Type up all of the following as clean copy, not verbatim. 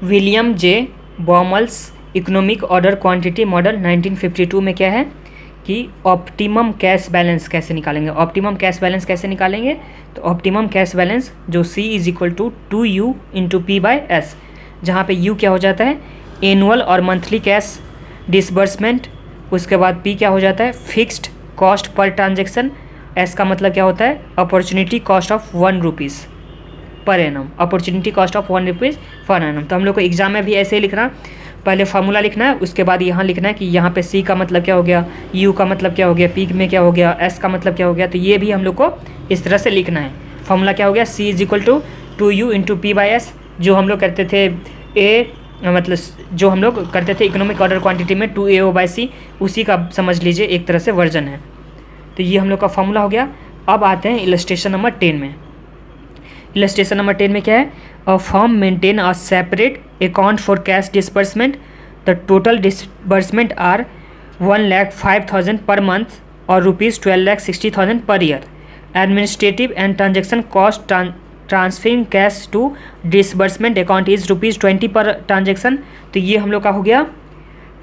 William J Baumol's economic order quantity model 1952 में क्या है कि ऑप्टिमम कैश बैलेंस कैसे निकालेंगे। ऑप्टिमम कैश बैलेंस कैसे निकालेंगे, तो ऑप्टिमम कैश बैलेंस जो C is equal to 2U into P by S, जहाँ पे U क्या हो जाता है एनुअल और मंथली कैश डिसबर्समेंट, उसके बाद P क्या हो जाता है fixed cost per transaction, S का मतलब क्या होता है opportunity cost of 1 rupees per annum, opportunity cost of 1 rupees per annum. तो हम लोग को एग्जाम में भी ऐसे ही लिखना, पहले फार्मूला लिखना है, उसके बाद यहाँ लिखना है कि यहाँ पे C का मतलब क्या हो गया, U का मतलब क्या हो गया, P में क्या हो गया, S का मतलब क्या हो गया। तो ये भी हम लोग को इस तरह से लिखना है। फार्मूला क्या हो गया C is equal to 2U into P by S, जो हम लोग करते थे मतलब जो हम लोग करते थे इकोनॉमिक ऑर्डर क्वांटिटी में 2AO बाई C, उसी का समझ लीजिए एक तरह से वर्जन है। तो ये हम लोग का फार्मूला हो गया। अब आते हैं इलस्ट्रेशन नंबर 10 में। इलस्ट्रेशन नंबर 10 में क्या है, a firm maintain a separate account for cash disbursement, the total disbursement are 1,05,000 per month और ₹12,60,000 per year. Administrative and transaction cost transferring cash to disbursement account is ₹20 per transaction. तो ये हम लोग का हो गया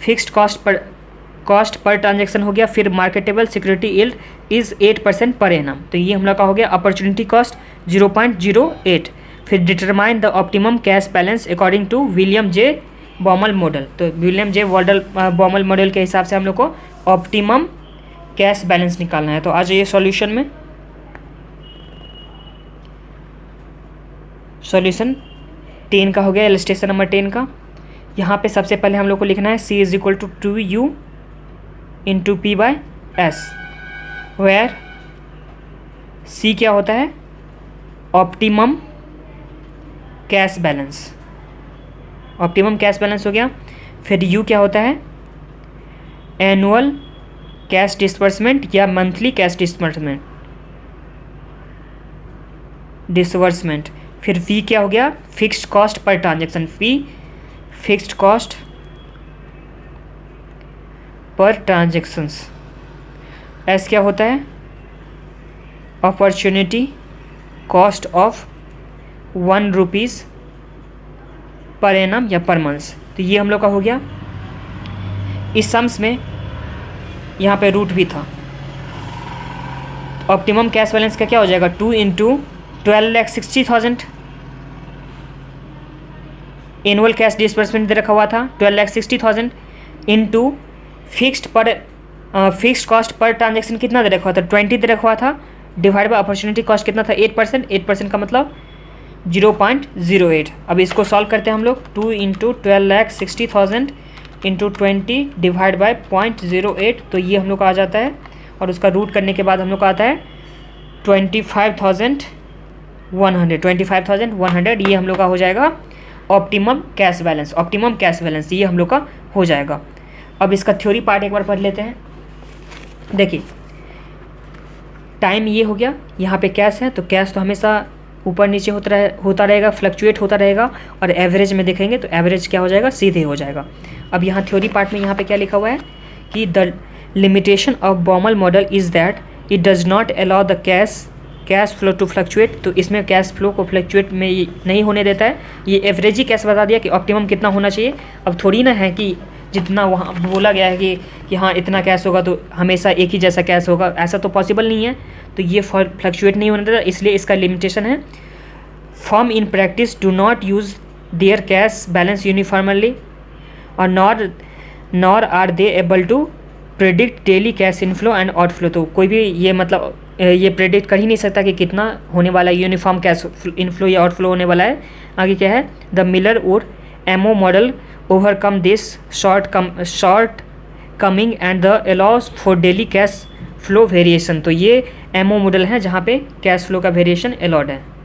फिक्स्ड कॉस्ट पर ट्रांजेक्शन हो गया। फिर marketable security yield is 8% per annum, तो ये हम लोग का हो गया अपॉर्चुनिटी कॉस्ट 0.08। फिर determine the optimum cash balance according to William J Baumol model, तो विलियम जे बॉमल मॉडल के हिसाब से हम लोग को ऑप्टिमम कैश बैलेंस निकालना है। तो आ जाइए सॉल्यूशन में। सॉल्यूशन 10 का हो गया, इलस्ट्रेशन नंबर 10 का। यहाँ पे सबसे पहले हम लोग को लिखना है C is equal to 2U into P by S, where C क्या होता है optimum cash balance, optimum cash balance हो गया। फिर U क्या होता है एनुअल कैश डिसबर्समेंट या मंथली कैश डिसबर्समेंट। फिर V क्या हो गया fixed cost per transaction, fee fixed cost per transactions. S क्या होता है opportunity cost of 1 rupees per annum या पर मंथ। तो ये हम लोग का हो गया। इस सम्स में यहाँ पे रूट भी था। ऑप्टिमम कैश बैलेंस का क्या हो जाएगा 2 इंटू 12,60,000, एनुअल कैश डिसबर्समेंट दे रखा हुआ था 12,60,000 into fixed cost per transaction कितना दे रखा हुआ था 20 दे रखा हुआ था, डिवाइड बाय अपॉर्चुनिटी कॉस्ट कितना था 8% का मतलब 0.08। अब इसको सॉल्व करते हैं हम लोग। 2 इंटू 12,60,000 इंटू 20 डिवाइड बाय 0.08, तो ये हम लोग का आ जाता है। और उसका रूट करने के बाद हम लोग का आता है 25,100। ये हम लोग का हो जाएगा optimum cash balance. Optimum cash balance ये हम लोग का हो जाएगा। अब इसका थ्योरी पार्ट एक बार पढ़ लेते हैं। देखिए टाइम ये हो गया, यहाँ पे कैश है तो कैश तो हमेशा ऊपर नीचे होता रहेगा, फ्लक्चुएट होता रहेगा। और एवरेज में देखेंगे तो एवरेज क्या हो जाएगा सीधे हो जाएगा। अब यहाँ थ्योरी पार्ट में यहाँ पे क्या लिखा हुआ है कि the limitation of Baumol model is that it does not allow the cash flow to fluctuate. तो इसमें कैश फ्लो को फ्लक्चुएट में नहीं होने देता है। ये एवरेज ही कैश बता दिया कि ऑप्टिमम कितना होना चाहिए। अब थोड़ी ना है कि जितना वहाँ बोला गया है कि हाँ इतना कैश होगा तो हमेशा एक ही जैसा कैश होगा, ऐसा तो पॉसिबल नहीं है। तो ये फ्लक्चुएट नहीं होने देता, इसलिए इसका लिमिटेशन है। Firm in practice do not use their cash balance uniformly और nor are they able to predict daily cash inflow and outflow. तो कोई भी ये मतलब ये प्रेडिक्ट कर ही नहीं सकता कि कितना होने वाला है, यूनिफॉर्म कैश इनफ्लो या आउटफ्लो होने वाला है। आगे क्या है द मिलर और MO model overcome this shortcoming and the allows for daily cash flow variation. तो ये एमओ मॉडल है जहाँ पे कैश फ्लो का वेरिएशन अलाउड है।